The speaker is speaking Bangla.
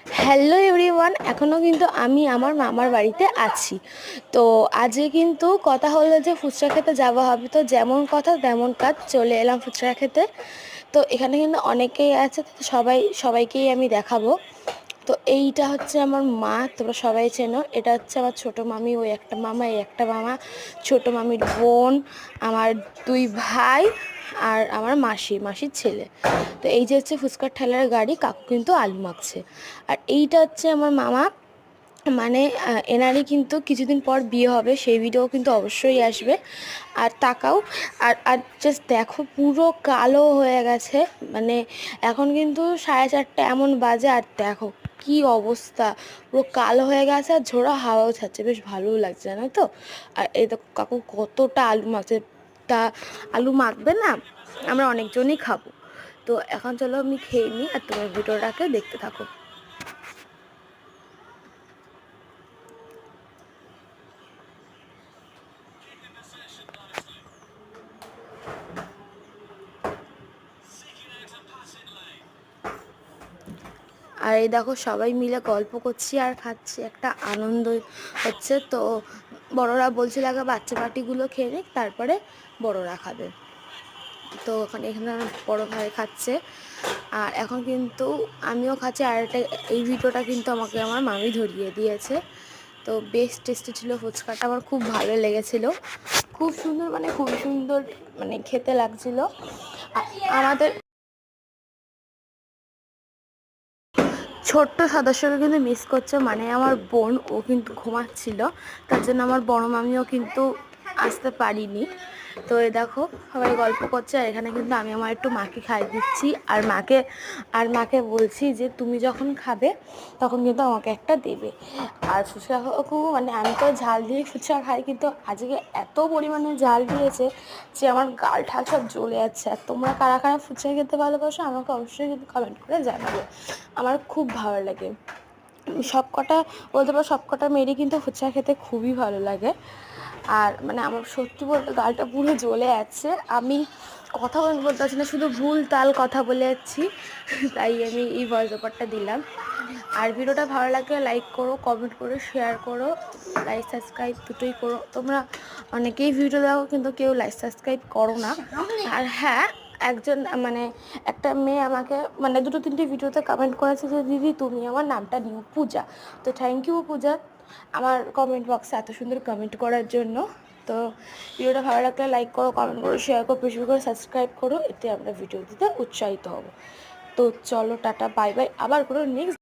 হ্যালো এভরিওয়ান, এখনও কিন্তু আমি আমার মামার বাড়িতে আছি। তো আজকে কিন্তু কথা হলো যে ফুচকা খেতে যাওয়া হবে, তো যেমন কথা তেমন কাজ, চলে এলাম ফুচকা খেতে। তো এখানে কিন্তু অনেকেই আছে, তো সবাইকেই আমি দেখাবো। তো এইটা হচ্ছে আমার মা, তোমরা সবাই চেনো। এটা হচ্ছে আমার ছোটো মামি, ওই একটা মামা, এই একটা মামা, ছোটো মামির বোন, আমার দুই ভাই, আর আমার মাসির ছেলে। তো এই যে হচ্ছে ফুচকার ঠেলার গাড়ি, কাকু কিন্তু আলু মাখছে। আর এইটা হচ্ছে আমার মামা, মানে এনারই কিন্তু কিছুদিন পর বিয়ে হবে, সেই ভিডিও কিন্তু অবশ্যই আসবে। আর তাকাও, আর জাস্ট দেখো, পুরো কালো হয়ে গেছে। মানে এখন কিন্তু 4:30 এমন বাজে, আর দেখো কি অবস্থা, পুরো কালো হয়ে গেছে, আর ঝোড়া হাওয়াও ছাড়ছে, বেশ ভালোও লাগছে, জানো তো। আর এই তো কাকু কতটা আলু মাখছে, তা আলু মাখবে না, আমরা অনেকজনই খাবো। তো এখন চলো আমি খেয়ে নিই, আর তোমার ভিডিওটাকে দেখতে থাকো। আর এই দেখো সবাই মিলে গল্প করছি আর খাচ্ছি, একটা আনন্দ হচ্ছে। তো বড়রা বলছিল আগে বাচ্চা পার্টিগুলো খেয়ে নিক, তারপরে বড়রা খাবে। তো এখানে বড় ভাই খাচ্ছে, আর এখন কিন্তু আমিও খাচ্ছি। আর এই ভিডিওটা কিন্তু আমাকে আমার মামি ধরিয়ে দিয়েছে। তো বেশ টেস্টি ছিল ফুচকাটা, আমার খুব ভালো লেগেছিল, খুব সুন্দর, মানে খুব সুন্দর, মানে খেতে লাগছিল। আমাদের ছোট্ট সদস্যকে কিন্তু মিস করছে, মানে আমার বোন, ও কিন্তু ঘুমাচ্ছিল, তার জন্য আমার বড় মামিও কিন্তু আসতে পারিনি। তো এই দেখো সবাই গল্প করছে, আর এখানে কিন্তু আমি আমার একটু মাকে খাই দিচ্ছি, আর মাকে বলছি যে তুমি যখন খাবে তখন কিন্তু আমাকে একটা দেবে। আর ফুচকা কাকু, মানে আমি তো ঝাল দিয়ে ফুচকা খাই, কিন্তু আজকে এত পরিমাণে ঝাল দিয়েছে যে আমার গাল ঠাল সব জ্বলে যাচ্ছে। আর তোমরা কারা কারা ফুচকা খেতে ভালোবাসো আমাকে অবশ্যই কিন্তু কমেন্ট করে জানাবে, আমার খুব ভালো লাগে। সব কটা, বলতে পারো সব কটা মেয়েরই কিন্তু ফুচকা খেতে খুবই ভালো লাগে। আর মানে আমার সত্যি বলতে গালটা পুরো জ্বলে যাচ্ছে, আমি কথা বলতে পারছি না, শুধু ভুল তাল কথা বলে যাচ্ছি, তাই আমি এই ভয়েস ওভারটা দিলাম। আর ভিডিওটা ভালো লাগলে লাইক করো, কমেন্ট করো, শেয়ার করো, লাইক সাবস্ক্রাইব দুটোই করো। তোমরা অনেকেই ভিডিও দেখো, কিন্তু কেউ লাইক সাবস্ক্রাইব করো না। আর হ্যাঁ, একজন, মানে একটা মেয়ে আমাকে, মানে দুটো তিনটে ভিডিওতে কমেন্ট করেছে যে দিদি তুমি আমার নামটা নিও পূজা। তো থ্যাংক ইউ পূজা, আমার কমেন্ট বক্সে এত সুন্দর কমেন্ট করার জন্য। তো ভিডিওটা ভালো লাগলে লাইক করো, কমেন্ট করো, শেয়ার করো, বেশি করে সাবস্ক্রাইব করো, এতে আমরা ভিডিও দিতে উৎসাহিত হব। তো চলো টাটা, বাই বাই, আবার কোনো নেক্সট